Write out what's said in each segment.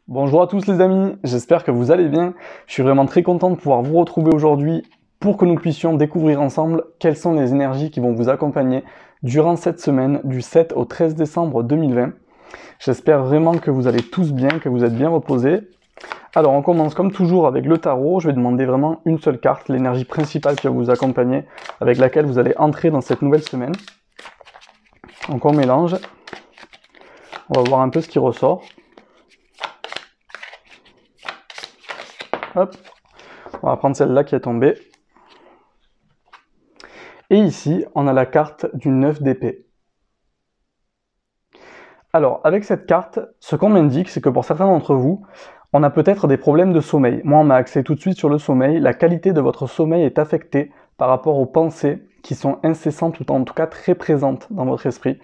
Bonjour à tous les amis, j'espère que vous allez bien. Je suis vraiment très content de pouvoir vous retrouver aujourd'hui pour que nous puissions découvrir ensemble quelles sont les énergies qui vont vous accompagner durant cette semaine du 7 au 13 décembre 2020. J'espère vraiment que vous allez tous bien, que vous êtes bien reposés. Alors on commence comme toujours avec le tarot. Je vais demander vraiment une seule carte, l'énergie principale qui va vous accompagner, avec laquelle vous allez entrer dans cette nouvelle semaine. Donc on mélange. On va voir un peu ce qui ressort. Hop, on va prendre celle-là qui est tombée. Et ici, on a la carte du 9 d'épée. Alors, avec cette carte, ce qu'on m'indique, c'est que pour certains d'entre vous, on a peut-être des problèmes de sommeil. Moi, on m'a axé tout de suite sur le sommeil. La qualité de votre sommeil est affectée par rapport aux pensées qui sont incessantes ou en tout cas très présentes dans votre esprit.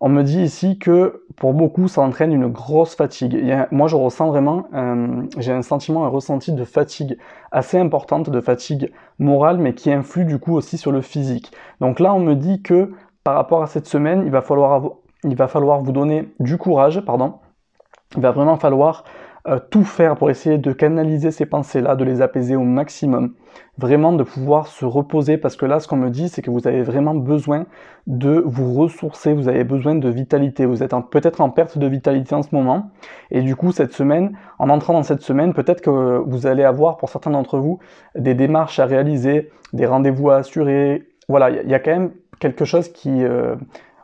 On me dit ici que pour beaucoup, ça entraîne une grosse fatigue. Moi, je ressens vraiment, j'ai un sentiment, un ressenti de fatigue assez importante, de fatigue morale, mais qui influe du coup aussi sur le physique. Donc là, on me dit que par rapport à cette semaine, il va falloir vous donner du courage, pardon. Il va vraiment falloir tout faire pour essayer de canaliser ces pensées-là, de les apaiser au maximum. Vraiment de pouvoir se reposer, parce que là, ce qu'on me dit, c'est que vous avez vraiment besoin de vous ressourcer, vous avez besoin de vitalité. Vous êtes peut-être en perte de vitalité en ce moment. Et du coup, cette semaine, en entrant dans cette semaine, peut-être que vous allez avoir, pour certains d'entre vous, des démarches à réaliser, des rendez-vous à assurer. Voilà, il y a quand même quelque chose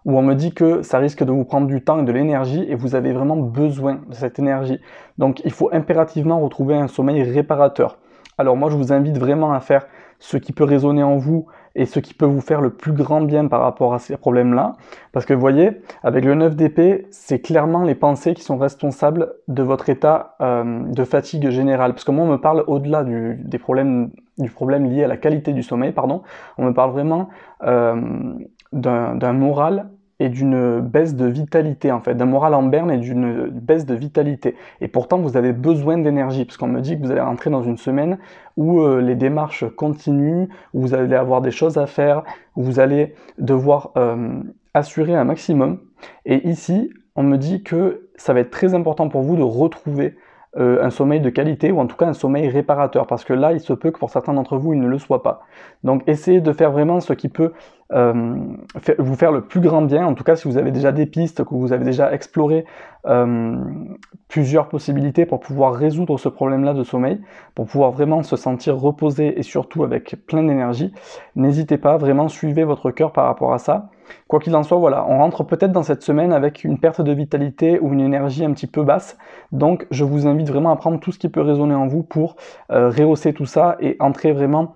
où on me dit que ça risque de vous prendre du temps et de l'énergie et vous avez vraiment besoin de cette énergie. Donc il faut impérativement retrouver un sommeil réparateur. Alors moi je vous invite vraiment à faire ce qui peut résonner en vous et ce qui peut vous faire le plus grand bien par rapport à ces problèmes-là. Parce que vous voyez, avec le 9 d'épée, c'est clairement les pensées qui sont responsables de votre état de fatigue générale. Parce que moi on me parle au-delà du problème lié à la qualité du sommeil, pardon, on me parle vraiment d'un moral et d'une baisse de vitalité en fait, d'un moral en berne et d'une baisse de vitalité. Et pourtant vous avez besoin d'énergie, parce qu'on me dit que vous allez rentrer dans une semaine où les démarches continuent, où vous allez avoir des choses à faire, où vous allez devoir assurer un maximum. Et ici, on me dit que ça va être très important pour vous de retrouver un sommeil de qualité, ou en tout cas un sommeil réparateur, parce que là, il se peut que pour certains d'entre vous, il ne le soit pas. Donc essayez de faire vraiment ce qui peut vous faire le plus grand bien. En tout cas, si vous avez déjà des pistes, que vous avez déjà exploré plusieurs possibilités pour pouvoir résoudre ce problème-là de sommeil, pour pouvoir vraiment se sentir reposé et surtout avec plein d'énergie, n'hésitez pas, vraiment suivez votre cœur par rapport à ça. Quoi qu'il en soit, voilà, on rentre peut-être dans cette semaine avec une perte de vitalité ou une énergie un petit peu basse, donc je vous invite vraiment à prendre tout ce qui peut résonner en vous pour rehausser tout ça et entrer vraiment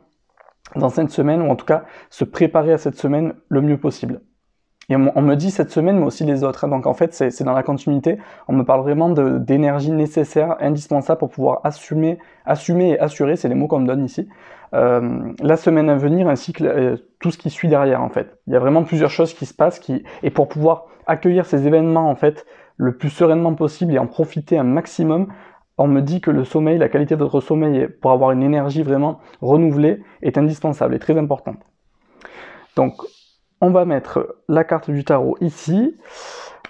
dans cette semaine, ou en tout cas se préparer à cette semaine le mieux possible. Et on me dit cette semaine, mais aussi les autres. Hein. Donc en fait, c'est dans la continuité. On me parle vraiment d'énergie nécessaire, indispensable pour pouvoir assumer et assurer, c'est les mots qu'on me donne ici, la semaine à venir, ainsi que tout ce qui suit derrière en fait. Il y a vraiment plusieurs choses qui se passent, et pour pouvoir accueillir ces événements en fait le plus sereinement possible et en profiter un maximum, on me dit que le sommeil, la qualité de votre sommeil pour avoir une énergie vraiment renouvelée est indispensable et très importante. Donc on va mettre la carte du tarot ici.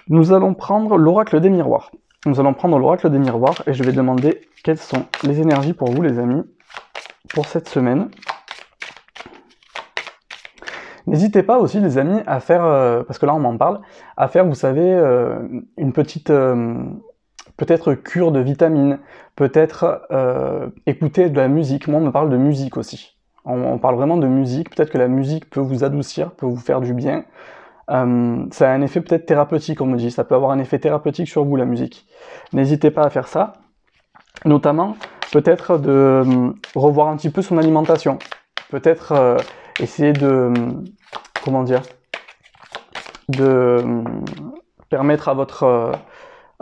Nous allons prendre l'oracle des miroirs. Nous allons prendre l'oracle des miroirs et je vais demander quelles sont les énergies pour vous les amis pour cette semaine. N'hésitez pas aussi les amis à faire, parce que là on m'en parle, à faire vous savez une petite peut-être cure de vitamines, peut-être écouter de la musique. Moi on me parle de musique aussi. On parle vraiment de musique, peut-être que la musique peut vous adoucir, peut vous faire du bien. Ça a un effet peut-être thérapeutique, on me dit, ça peut avoir un effet thérapeutique sur vous la musique. N'hésitez pas à faire ça, notamment peut-être de revoir un petit peu son alimentation, peut-être essayer de, comment dire, de permettre à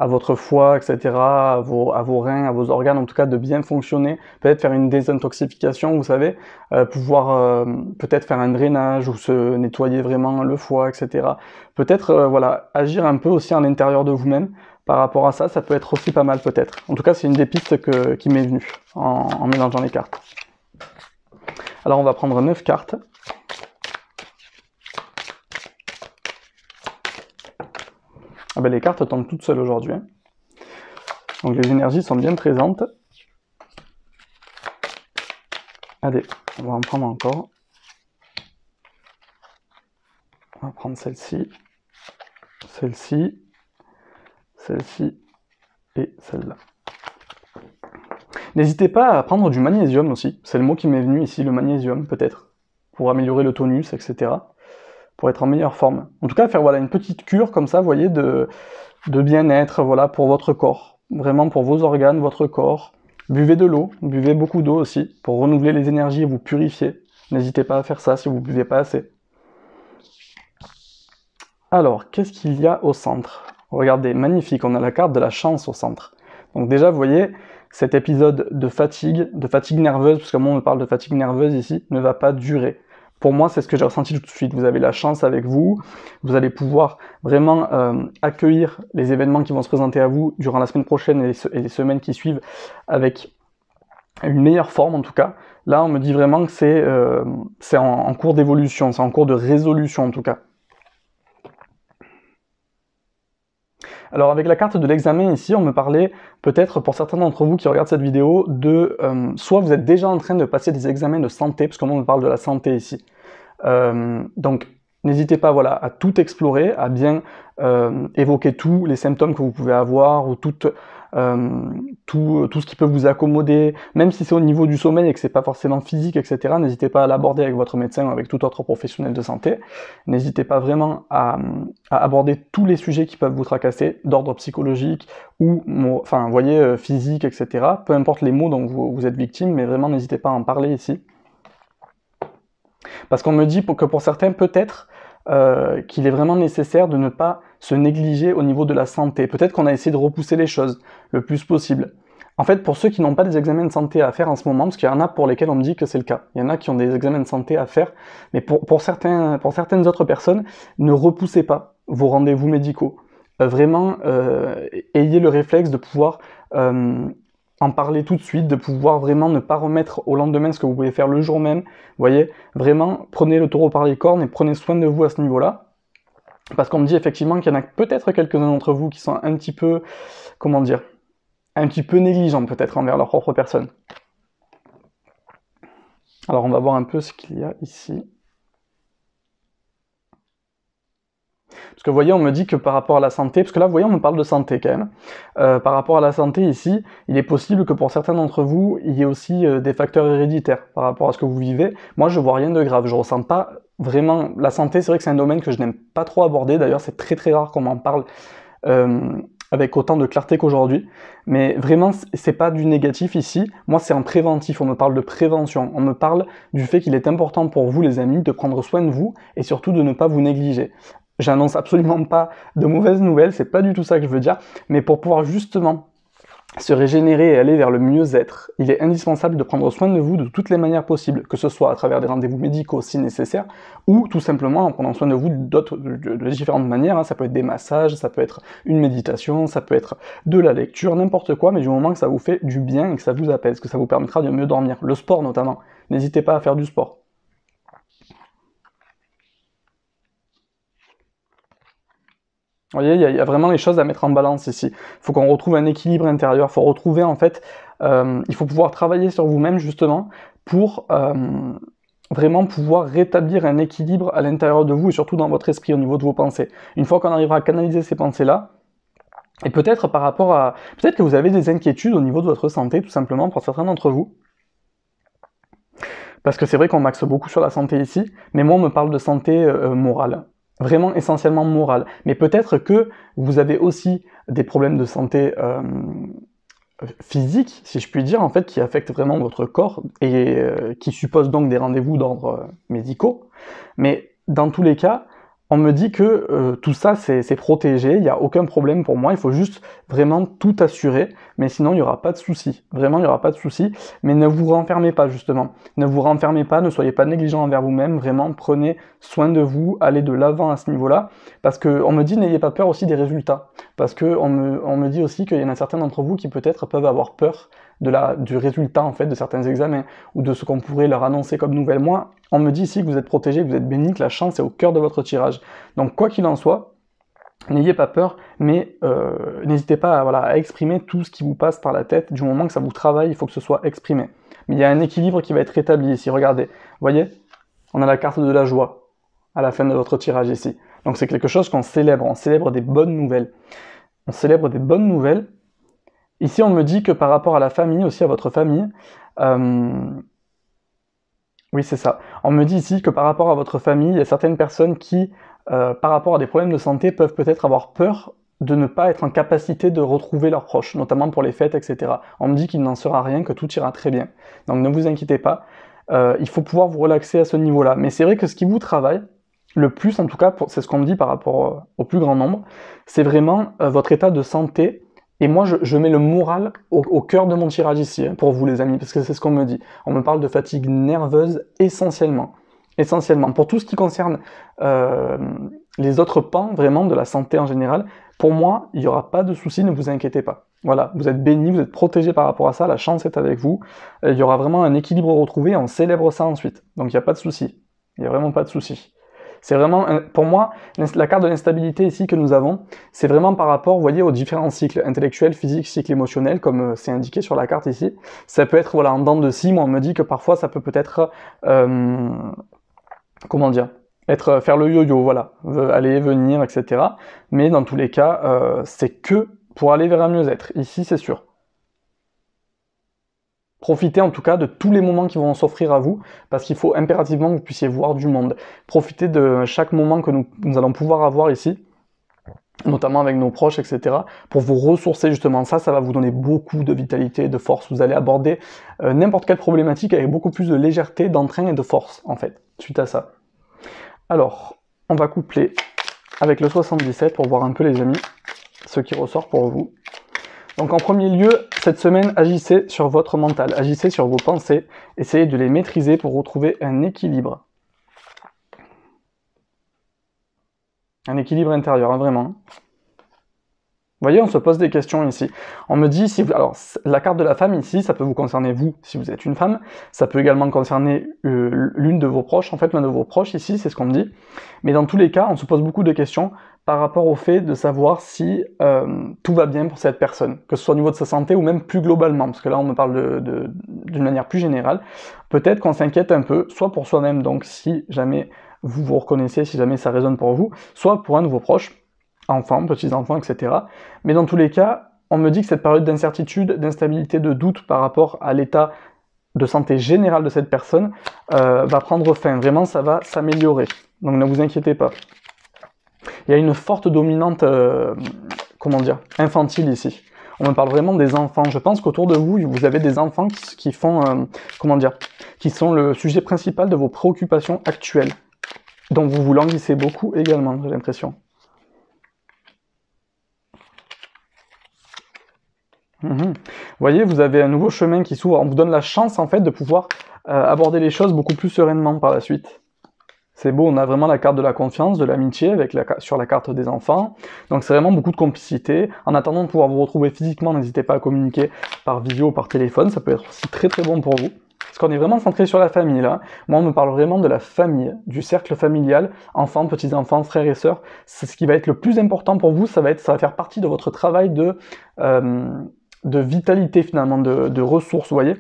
votre foie, etc., à vos reins, à vos organes, en tout cas, de bien fonctionner. Peut-être faire une désintoxication, vous savez, pouvoir peut-être faire un drainage ou se nettoyer vraiment le foie, etc. Peut-être, voilà, agir un peu aussi à l'intérieur de vous-même par rapport à ça, ça peut être aussi pas mal peut-être. En tout cas, c'est une des pistes qui m'est venue en mélangeant les cartes. Alors, on va prendre 9 cartes. Ah ben, les cartes tombent toutes seules aujourd'hui. Hein. Donc les énergies sont bien présentes. Allez, on va en prendre encore. On va prendre celle-ci, celle-ci, celle-ci et celle-là. N'hésitez pas à prendre du magnésium aussi. C'est le mot qui m'est venu ici, le magnésium, peut-être, pour améliorer le tonus, etc. Pour être en meilleure forme. En tout cas, faire voilà, une petite cure comme ça, vous voyez, de bien-être, voilà, pour votre corps. Vraiment pour vos organes, votre corps. Buvez de l'eau, buvez beaucoup d'eau aussi, pour renouveler les énergies et vous purifier. N'hésitez pas à faire ça si vous ne buvez pas assez. Alors, qu'est-ce qu'il y a au centre? Regardez, magnifique, on a la carte de la chance au centre. Donc déjà, vous voyez, cet épisode de fatigue nerveuse, parce que moi on me parle de fatigue nerveuse ici, ne va pas durer. Pour moi, c'est ce que j'ai ressenti tout de suite. Vous avez la chance avec vous, vous allez pouvoir vraiment accueillir les événements qui vont se présenter à vous durant la semaine prochaine et les semaines qui suivent avec une meilleure forme en tout cas. Là, on me dit vraiment que c'est en cours d'évolution, c'est en cours de résolution en tout cas. Alors avec la carte de l'examen ici, on me parlait peut-être pour certains d'entre vous qui regardent cette vidéo de soit vous êtes déjà en train de passer des examens de santé, parce que moi on me parle de la santé ici. Donc n'hésitez pas voilà, à tout explorer, à bien évoquer tous les symptômes que vous pouvez avoir ou tout ce qui peut vous accommoder, même si c'est au niveau du sommeil et que c'est pas forcément physique, etc. N'hésitez pas à l'aborder avec votre médecin ou avec tout autre professionnel de santé. N'hésitez pas vraiment à aborder tous les sujets qui peuvent vous tracasser, d'ordre psychologique ou, enfin, vous voyez, physique, etc. Peu importe les maux dont vous êtes victime, mais vraiment n'hésitez pas à en parler ici. Parce qu'on me dit que pour certains, peut-être, qu'il est vraiment nécessaire de ne pas se négliger au niveau de la santé. Peut-être qu'on a essayé de repousser les choses le plus possible. En fait, pour ceux qui n'ont pas des examens de santé à faire en ce moment, parce qu'il y en a pour lesquels on me dit que c'est le cas, il y en a qui ont des examens de santé à faire, mais pour certaines autres personnes, ne repoussez pas vos rendez-vous médicaux. Vraiment, ayez le réflexe de pouvoir en parler tout de suite, de pouvoir vraiment ne pas remettre au lendemain ce que vous pouvez faire le jour même. Vous voyez, vraiment, prenez le taureau par les cornes et prenez soin de vous à ce niveau-là. Parce qu'on me dit effectivement qu'il y en a peut-être quelques-uns d'entre vous qui sont un petit peu, comment dire, un petit peu négligents peut-être envers leur propre personne. Alors on va voir un peu ce qu'il y a ici. Parce que vous voyez, on me dit que par rapport à la santé, parce que là, vous voyez, on me parle de santé quand même. Par rapport à la santé ici, il est possible que pour certains d'entre vous, il y ait aussi des facteurs héréditaires par rapport à ce que vous vivez. Moi, je vois rien de grave, je ressens pas vraiment... La santé, c'est vrai que c'est un domaine que je n'aime pas trop aborder, d'ailleurs, c'est très très rare qu'on m'en parle avec autant de clarté qu'aujourd'hui, mais vraiment, c'est pas du négatif ici. Moi, c'est en préventif, on me parle de prévention, on me parle du fait qu'il est important pour vous, les amis, de prendre soin de vous et surtout de ne pas vous négliger. J'annonce absolument pas de mauvaises nouvelles, c'est pas du tout ça que je veux dire, mais pour pouvoir justement se régénérer et aller vers le mieux-être, il est indispensable de prendre soin de vous de toutes les manières possibles, que ce soit à travers des rendez-vous médicaux si nécessaire, ou tout simplement en prenant soin de vous de différentes manières, hein. Ça peut être des massages, ça peut être une méditation, ça peut être de la lecture, n'importe quoi, mais du moment que ça vous fait du bien et que ça vous apaise, que ça vous permettra de mieux dormir. Le sport notamment, n'hésitez pas à faire du sport. Vous voyez, il y a vraiment les choses à mettre en balance ici. Il faut qu'on retrouve un équilibre intérieur, il faut retrouver en fait, il faut pouvoir travailler sur vous-même justement pour vraiment pouvoir rétablir un équilibre à l'intérieur de vous et surtout dans votre esprit au niveau de vos pensées. Une fois qu'on arrivera à canaliser ces pensées-là, et peut-être par rapport à... Peut-être que vous avez des inquiétudes au niveau de votre santé tout simplement pour certains d'entre vous. Parce que c'est vrai qu'on m'axe beaucoup sur la santé ici, mais moi on me parle de santé morale. Vraiment essentiellement morale. Mais peut-être que vous avez aussi des problèmes de santé physique, si je puis dire, en fait, qui affectent vraiment votre corps et qui supposent donc des rendez-vous d'ordre médicaux. Mais dans tous les cas, on me dit que tout ça c'est protégé, il n'y a aucun problème pour moi, il faut juste vraiment tout assurer, mais sinon il n'y aura pas de souci. Vraiment il n'y aura pas de souci, mais ne vous renfermez pas justement. Ne vous renfermez pas, ne soyez pas négligent envers vous-même, vraiment prenez soin de vous, allez de l'avant à ce niveau-là, parce qu'on me dit n'ayez pas peur aussi des résultats, parce qu'on me dit aussi qu'il y en a certains d'entre vous qui peut-être peuvent avoir peur du résultat en fait de certains examens, ou de ce qu'on pourrait leur annoncer comme nouvelle. Moi, on me dit ici que vous êtes protégé, que vous êtes béni, que la chance est au cœur de votre tirage. Donc quoi qu'il en soit, N'ayez pas peur, mais n'hésitez pas voilà, à exprimer tout ce qui vous passe par la tête. Du moment que ça vous travaille, il faut que ce soit exprimé. Mais il y a un équilibre qui va être rétabli ici. Regardez, vous voyez, on a la carte de la joie à la fin de votre tirage ici. Donc c'est quelque chose qu'on célèbre, on célèbre des bonnes nouvelles. On célèbre des bonnes nouvelles. Ici, on me dit que par rapport à la famille, aussi à votre famille, oui c'est ça, on me dit ici que par rapport à votre famille, il y a certaines personnes qui, par rapport à des problèmes de santé, peuvent peut-être avoir peur de ne pas être en capacité de retrouver leurs proches, notamment pour les fêtes, etc. On me dit qu'il n'en sera rien, que tout ira très bien. Donc ne vous inquiétez pas, il faut pouvoir vous relaxer à ce niveau-là. Mais c'est vrai que ce qui vous travaille, le plus en tout cas, c'est ce qu'on me dit par rapport au plus grand nombre, c'est vraiment votre état de santé. Et moi, je mets le moral au cœur de mon tirage ici, hein, pour vous les amis, parce que c'est ce qu'on me dit. On me parle de fatigue nerveuse essentiellement. Essentiellement. Pour tout ce qui concerne les autres pans, vraiment, de la santé en général, pour moi, il n'y aura pas de souci, ne vous inquiétez pas. Voilà, vous êtes bénis, vous êtes protégés par rapport à ça, la chance est avec vous. Il y aura vraiment un équilibre retrouvé, on célèbre ça ensuite. Donc il n'y a pas de souci. Il n'y a vraiment pas de souci. C'est vraiment, pour moi, la carte de l'instabilité ici que nous avons, c'est vraiment par rapport, vous voyez, aux différents cycles, intellectuels, physiques, cycle émotionnel, comme c'est indiqué sur la carte ici. Ça peut être, voilà, en dents de scie, moi on me dit que parfois ça peut peut-être, comment dire, faire le yo-yo, voilà, aller, venir, etc. Mais dans tous les cas, c'est que pour aller vers un mieux-être, ici c'est sûr. Profitez en tout cas de tous les moments qui vont s'offrir à vous, parce qu'il faut impérativement que vous puissiez voir du monde. Profitez de chaque moment que nous allons pouvoir avoir ici, notamment avec nos proches, etc., pour vous ressourcer justement. Ça va vous donner beaucoup de vitalité, de force. Vous allez aborder n'importe quelle problématique avec beaucoup plus de légèreté, d'entrain et de force, en fait, suite à ça. Alors, on va coupler avec le 77 pour voir un peu les amis, ce qui ressort pour vous. Donc en premier lieu, cette semaine, agissez sur votre mental, agissez sur vos pensées, essayez de les maîtriser pour retrouver un équilibre. Un équilibre intérieur, hein, vraiment. Vous voyez, on se pose des questions ici. On me dit, alors la carte de la femme ici, ça peut vous concerner vous, si vous êtes une femme. Ça peut également concerner l'une de vos proches, en fait l'un de vos proches ici, c'est ce qu'on me dit. Mais dans tous les cas, on se pose beaucoup de questions par rapport au fait de savoir si tout va bien pour cette personne, que ce soit au niveau de sa santé ou même plus globalement, parce que là on me parle d'une manière plus générale. Peut-être qu'on s'inquiète un peu, soit pour soi-même, donc si jamais vous vous reconnaissez, si jamais ça résonne pour vous, soit pour un de vos proches, enfants, petits-enfants, etc. Mais dans tous les cas, on me dit que cette période d'incertitude, d'instabilité, de doute par rapport à l'état de santé général de cette personne va prendre fin. Vraiment, ça va s'améliorer. Donc ne vous inquiétez pas. Il y a une forte dominante, comment dire, infantile ici. On me parle vraiment des enfants. Je pense qu'autour de vous, vous avez des enfants qui font, comment dire, qui sont le sujet principal de vos préoccupations actuelles. dont vous vous languissez beaucoup également, j'ai l'impression. Vous voyez, vous avez un nouveau chemin qui s'ouvre. On vous donne la chance, en fait, de pouvoir aborder les choses beaucoup plus sereinement par la suite. C'est beau, on a vraiment la carte de la confiance, de l'amitié sur la carte des enfants. Donc c'est vraiment beaucoup de complicité. En attendant de pouvoir vous retrouver physiquement, n'hésitez pas à communiquer par vidéo ou par téléphone. Ça peut être aussi très très bon pour vous. Parce qu'on est vraiment centré sur la famille là. Moi on me parle vraiment de la famille, du cercle familial, enfants, petits-enfants, frères et sœurs. C'est ce qui va être le plus important pour vous, ça va faire partie de votre travail de vitalité finalement, de ressources, vous voyez.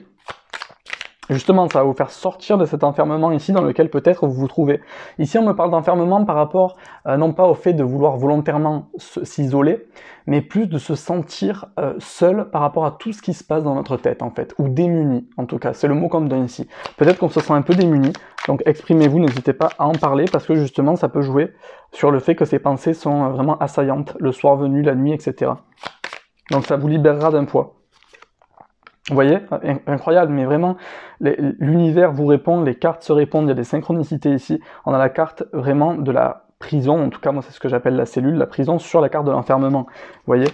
Justement, ça va vous faire sortir de cet enfermement ici dans lequel peut-être vous vous trouvez. Ici, on me parle d'enfermement par rapport, non pas au fait de vouloir volontairement s'isoler, mais plus de se sentir seul par rapport à tout ce qui se passe dans notre tête, en fait, ou démuni, en tout cas. C'est le mot qu'on me donne ici. Peut-être qu'on se sent un peu démuni, donc exprimez-vous, n'hésitez pas à en parler, parce que justement, ça peut jouer sur le fait que ces pensées sont vraiment assaillantes, le soir venu, la nuit, etc. Donc ça vous libérera d'un poids. Vous voyez, incroyable, mais vraiment, l'univers vous répond, les cartes se répondent, il y a des synchronicités ici. On a la carte vraiment de la prison, en tout cas moi c'est ce que j'appelle la cellule, la prison sur la carte de l'enfermement, vous voyez.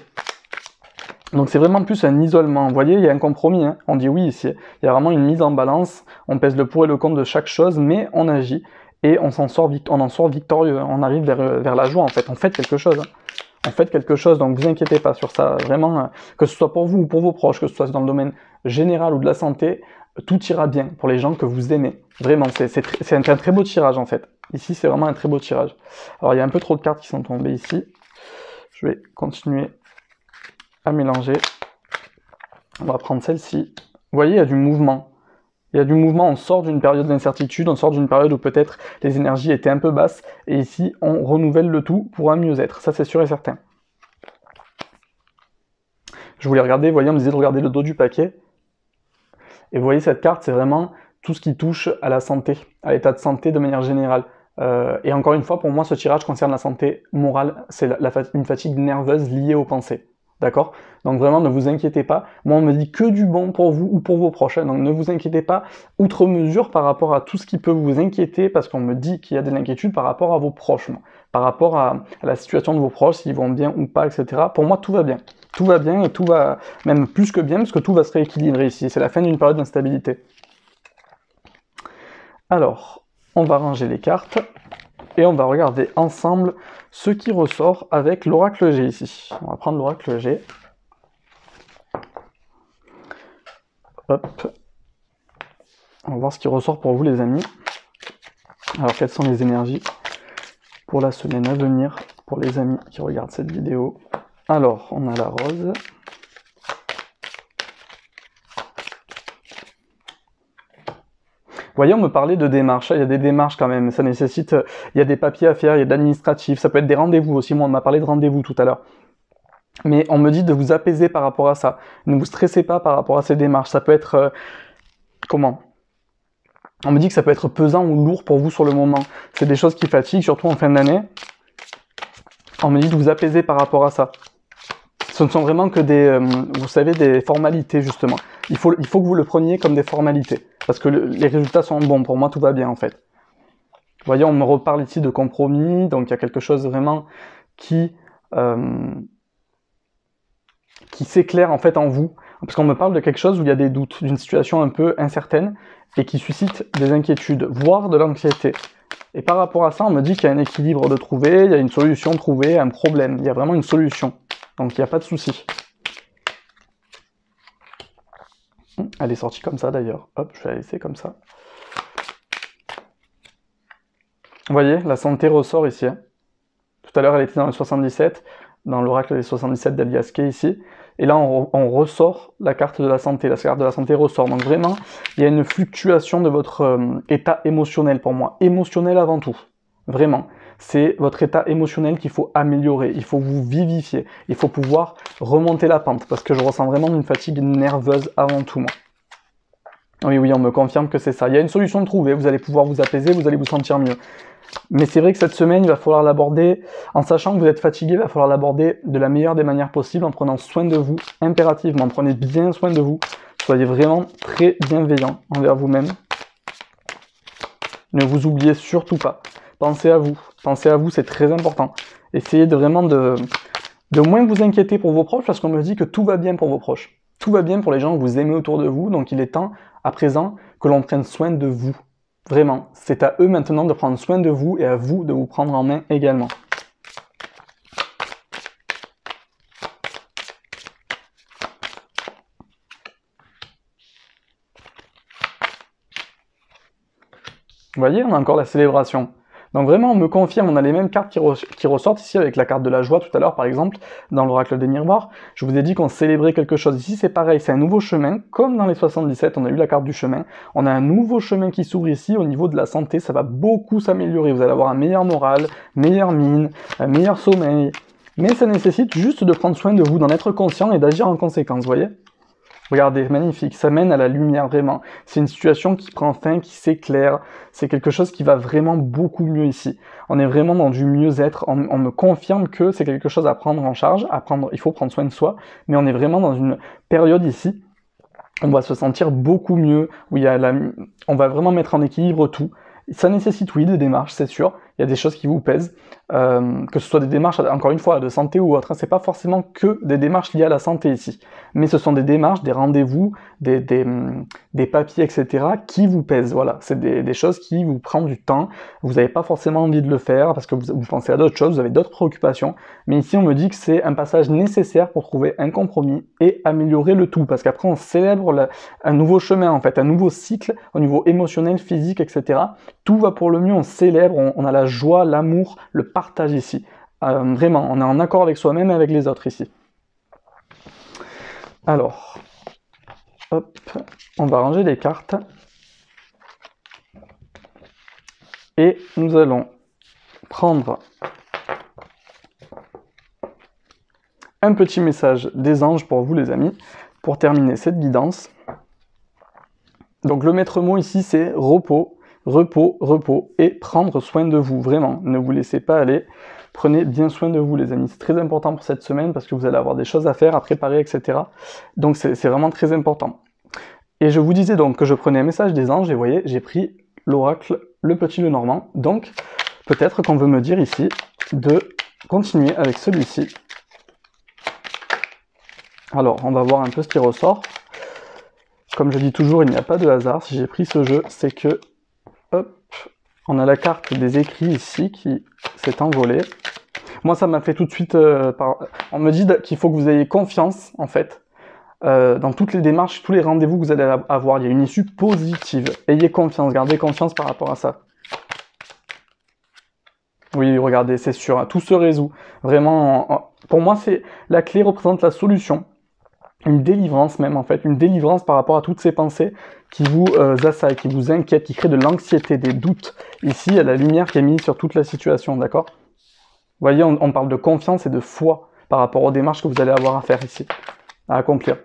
Donc c'est vraiment plus un isolement, vous voyez, il y a un compromis, hein. On dit oui ici, il y a vraiment une mise en balance, on pèse le pour et le contre de chaque chose, mais on agit, et on en sort victorieux, on arrive vers la joie en fait, on fait quelque chose. Hein. En fait quelque chose, donc vous inquiétez pas sur ça, vraiment, que ce soit pour vous ou pour vos proches, que ce soit dans le domaine général ou de la santé, tout ira bien pour les gens que vous aimez. Vraiment, c'est un très beau tirage en fait. Ici, c'est vraiment un très beau tirage. Alors, il y a un peu trop de cartes qui sont tombées ici. Je vais continuer à mélanger. On va prendre celle-ci. Vous voyez, il y a du mouvement. Il y a du mouvement, on sort d'une période d'incertitude, on sort d'une période où peut-être les énergies étaient un peu basses, et ici, on renouvelle le tout pour un mieux-être. Ça, c'est sûr et certain. Je voulais regarder, vous voyez, on me disait de regarder le dos du paquet. Et vous voyez, cette carte, c'est vraiment tout ce qui touche à la santé, à l'état de santé de manière générale. Et encore une fois, pour moi, ce tirage concerne la santé morale. C'est une fatigue nerveuse liée aux pensées. D'accord? Donc vraiment, ne vous inquiétez pas. Moi, on me dit que du bon pour vous ou pour vos proches. Donc ne vous inquiétez pas outre mesure par rapport à tout ce qui peut vous inquiéter, parce qu'on me dit qu'il y a de l'inquiétude par rapport à vos proches, par rapport à la situation de vos proches, s'ils vont bien ou pas, etc. Pour moi, tout va bien. Tout va bien et tout va même plus que bien, parce que tout va se rééquilibrer ici. C'est la fin d'une période d'instabilité. Alors, on va ranger les cartes et on va regarder ensemble ce qui ressort avec l'oracle G ici. On va prendre l'oracle G. Hop. On va voir ce qui ressort pour vous les amis. Alors, quelles sont les énergies pour la semaine à venir pour les amis qui regardent cette vidéo? Alors, on a la rose. Vous voyez, on me parlait de démarches, il y a des démarches quand même, ça nécessite, il y a des papiers à faire, il y a de l'administratif, ça peut être des rendez-vous aussi, moi on m'a parlé de rendez-vous tout à l'heure. Mais on me dit de vous apaiser par rapport à ça, ne vous stressez pas par rapport à ces démarches, ça peut être, comment? On me dit que ça peut être pesant ou lourd pour vous sur le moment, c'est des choses qui fatiguent, surtout en fin d'année. On me dit de vous apaiser par rapport à ça. Ce ne sont vraiment que des, vous savez, des formalités justement. Il faut que vous le preniez comme des formalités, parce que les résultats sont bons. Pour moi, tout va bien en fait. Vous voyez, on me reparle ici de compromis, donc il y a quelque chose vraiment qui s'éclaire en fait en vous, parce qu'on me parle de quelque chose où il y a des doutes, d'une situation un peu incertaine et qui suscite des inquiétudes, voire de l'anxiété. Et par rapport à ça, on me dit qu'il y a un équilibre de trouver, il y a une solution de trouver, un problème. Il y a vraiment une solution. Donc il n'y a pas de souci. Elle est sortie comme ça d'ailleurs. Hop, je vais la laisser comme ça. Vous voyez, la santé ressort ici. Hein. Tout à l'heure, elle était dans le 77, dans l'oracle des 77 d'Elias Kay ici. Et là, on ressort la carte de la santé. La carte de la santé ressort. Donc vraiment, il y a une fluctuation de votre état émotionnel pour moi. Émotionnel avant tout. Vraiment. C'est votre état émotionnel qu'il faut améliorer. Il faut vous vivifier. Il faut pouvoir remonter la pente. Parce que je ressens vraiment une fatigue nerveuse avant tout, moi. Oui, on me confirme que c'est ça. Il y a une solution de trouver. Vous allez pouvoir vous apaiser, vous allez vous sentir mieux. Mais c'est vrai que cette semaine, il va falloir l'aborder, en sachant que vous êtes fatigué, il va falloir l'aborder de la meilleure des manières possibles, en prenant soin de vous, impérativement. Prenez bien soin de vous. Soyez vraiment très bienveillant envers vous-même. Ne vous oubliez surtout pas. Pensez à vous. Pensez à vous, c'est très important. Essayez de vraiment de moins vous inquiéter pour vos proches, parce qu'on me dit que tout va bien pour vos proches. Tout va bien pour les gens que vous aimez autour de vous, donc il est temps, à présent, que l'on prenne soin de vous. Vraiment, c'est à eux maintenant de prendre soin de vous et à vous de vous prendre en main également. Vous voyez, on a encore la célébration. Donc vraiment, on me confirme, on a les mêmes cartes qui ressortent ici avec la carte de la joie tout à l'heure, par exemple, dans l'oracle des miroirs. Je vous ai dit qu'on célébrait quelque chose. Ici, c'est pareil, c'est un nouveau chemin, comme dans les 77, on a eu la carte du chemin. On a un nouveau chemin qui s'ouvre ici au niveau de la santé, ça va beaucoup s'améliorer. Vous allez avoir un meilleur moral, meilleure mine, un meilleur sommeil. Mais ça nécessite juste de prendre soin de vous, d'en être conscient et d'agir en conséquence, vous voyez ? Regardez, magnifique, ça mène à la lumière, vraiment. C'est une situation qui prend fin, qui s'éclaire, c'est quelque chose qui va vraiment beaucoup mieux ici. On est vraiment dans du mieux-être, on me confirme que c'est quelque chose à prendre en charge, il faut prendre soin de soi, mais on est vraiment dans une période ici, on va se sentir beaucoup mieux, où on va vraiment mettre en équilibre tout. Ça nécessite, oui, des démarches, c'est sûr. Il y a des choses qui vous pèsent, que ce soit des démarches, encore une fois, de santé ou autre. C'est pas forcément que des démarches liées à la santé ici, mais ce sont des démarches, des rendez-vous, des papiers, etc. qui vous pèsent. Voilà, c'est des choses qui vous prennent du temps. Vous n'avez pas forcément envie de le faire parce que vous pensez à d'autres choses, vous avez d'autres préoccupations. Mais ici, on me dit que c'est un passage nécessaire pour trouver un compromis et améliorer le tout, parce qu'après, on célèbre un nouveau chemin, en fait, un nouveau cycle au niveau émotionnel, physique, etc. Tout va pour le mieux, on célèbre, on a la joie, l'amour, le partage ici. Vraiment, on est en accord avec soi-même et avec les autres ici. Alors, hop, on va ranger les cartes. Et nous allons prendre un petit message des anges pour vous les amis, pour terminer cette guidance. Donc le maître mot ici c'est repos, repos, repos et prendre soin de vous, vraiment. Ne vous laissez pas aller, prenez bien soin de vous les amis. C'est très important pour cette semaine parce que vous allez avoir des choses à faire, à préparer, etc. Donc c'est vraiment très important. Et je vous disais donc que je prenais un message des anges et vous voyez, j'ai pris l'oracle, le petit Lenormand. Donc peut-être qu'on veut me dire ici de continuer avec celui-ci. Alors on va voir un peu ce qui ressort. Comme je dis toujours, il n'y a pas de hasard. Si j'ai pris ce jeu, c'est que, hop, on a la carte des écrits ici qui s'est envolée. Moi, ça m'a fait tout de suite... On me dit qu'il faut que vous ayez confiance, en fait, dans toutes les démarches, tous les rendez-vous que vous allez avoir. Il y a une issue positive. Ayez confiance, gardez confiance par rapport à ça. Oui, regardez, c'est sûr, hein, tout se résout. Vraiment, pour moi, la clé représente la solution. Une délivrance même en fait, une délivrance par rapport à toutes ces pensées qui vous assaillent, qui vous inquiètent, qui créent de l'anxiété, des doutes. Ici, il y a la lumière qui est mise sur toute la situation, d'accord? Vous voyez, on parle de confiance et de foi par rapport aux démarches que vous allez avoir à faire ici, à accomplir.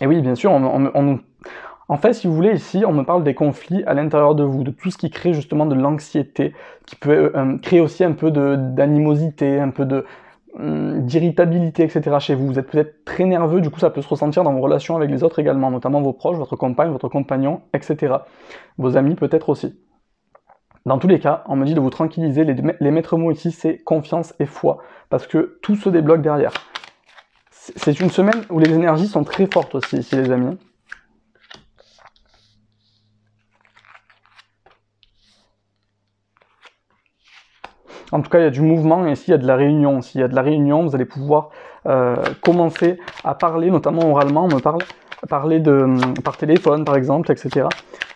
Et oui, bien sûr, en fait, si vous voulez, ici, on me parle des conflits à l'intérieur de vous, de tout ce qui crée justement de l'anxiété, qui peut créer aussi un peu d'animosité, un peu d'irritabilité, etc. chez vous. Vous êtes peut-être très nerveux, du coup ça peut se ressentir dans vos relations avec les autres également, notamment vos proches, votre compagne, votre compagnon, etc. Vos amis peut-être aussi. Dans tous les cas, on me dit de vous tranquilliser, les maîtres mots ici c'est confiance et foi, parce que tout se débloque derrière. C'est une semaine où les énergies sont très fortes aussi ici les amis. En tout cas, il y a du mouvement et ici, il y a de la réunion. S'il y a de la réunion, vous allez pouvoir commencer à parler, notamment oralement, parler par téléphone, par exemple, etc.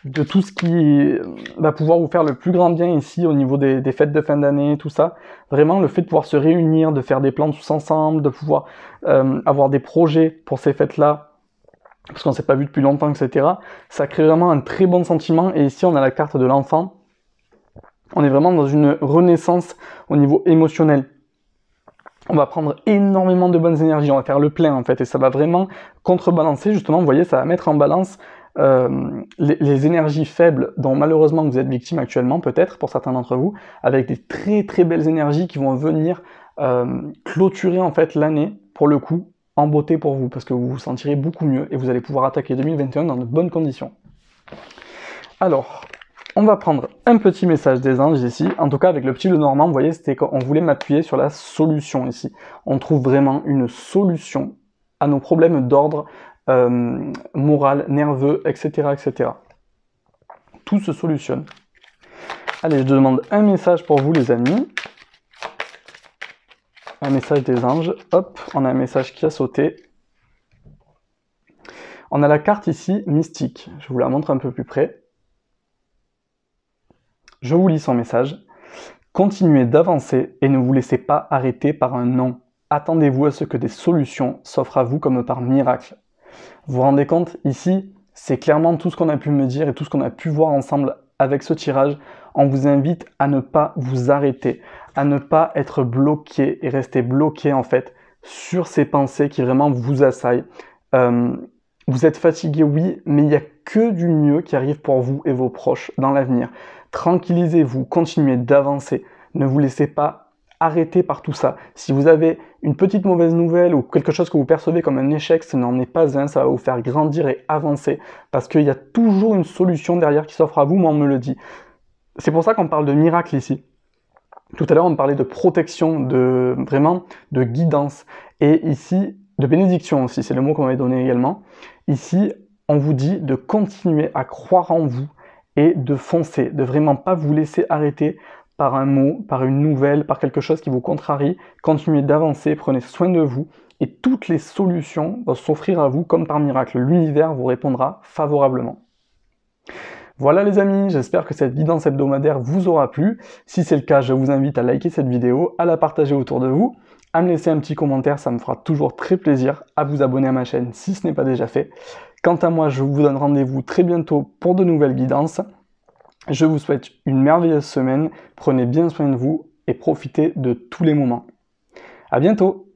De tout ce qui va pouvoir vous faire le plus grand bien ici, au niveau des fêtes de fin d'année, tout ça. Vraiment, le fait de pouvoir se réunir, de faire des plans tous ensemble, de pouvoir avoir des projets pour ces fêtes-là, parce qu'on ne s'est pas vu depuis longtemps, etc. Ça crée vraiment un très bon sentiment. Et ici, on a la carte de l'enfant. On est vraiment dans une renaissance au niveau émotionnel. On va prendre énormément de bonnes énergies, on va faire le plein en fait, et ça va vraiment contrebalancer, justement, vous voyez, ça va mettre en balance les énergies faibles dont malheureusement vous êtes victime actuellement, peut-être, pour certains d'entre vous, avec des très très belles énergies qui vont venir clôturer en fait l'année, pour le coup, en beauté pour vous, parce que vous vous sentirez beaucoup mieux, et vous allez pouvoir attaquer 2021 dans de bonnes conditions. Alors, on va prendre un petit message des anges ici. En tout cas, avec le petit Lenormand, vous voyez, c'était qu'on voulait m'appuyer sur la solution ici. On trouve vraiment une solution à nos problèmes d'ordre moral, nerveux, etc., etc. Tout se solutionne. Allez, je demande un message pour vous, les amis. Un message des anges. Hop, on a un message qui a sauté. On a la carte ici, mystique. Je vous la montre un peu plus près. Je vous lis son message. Continuez d'avancer et ne vous laissez pas arrêter par un non. Attendez-vous à ce que des solutions s'offrent à vous comme par miracle. Vous vous rendez compte, ici, c'est clairement tout ce qu'on a pu me dire et tout ce qu'on a pu voir ensemble avec ce tirage. On vous invite à ne pas vous arrêter, à ne pas être bloqué et rester bloqué en fait sur ces pensées qui vraiment vous assaillent. Vous êtes fatigué, oui, mais il n'y a que du mieux qui arrive pour vous et vos proches dans l'avenir. Tranquillisez-vous, continuez d'avancer, ne vous laissez pas arrêter par tout ça. Si vous avez une petite mauvaise nouvelle ou quelque chose que vous percevez comme un échec, ce n'en est pas un, ça va vous faire grandir et avancer, parce qu'il y a toujours une solution derrière qui s'offre à vous, moi on me le dit. C'est pour ça qu'on parle de miracle ici. Tout à l'heure on parlait de protection, vraiment de guidance, et ici de bénédiction aussi, c'est le mot qu'on m'avait donné également. Ici, on vous dit de continuer à croire en vous et de foncer, de vraiment pas vous laisser arrêter par un mot, par une nouvelle, par quelque chose qui vous contrarie. Continuez d'avancer, prenez soin de vous et toutes les solutions vont s'offrir à vous comme par miracle. L'univers vous répondra favorablement. Voilà les amis, j'espère que cette guidance hebdomadaire vous aura plu. Si c'est le cas, je vous invite à liker cette vidéo, à la partager autour de vous, à me laisser un petit commentaire, ça me fera toujours très plaisir, à vous abonner à ma chaîne si ce n'est pas déjà fait. Quant à moi, je vous donne rendez-vous très bientôt pour de nouvelles guidances. Je vous souhaite une merveilleuse semaine, prenez bien soin de vous et profitez de tous les moments. À bientôt!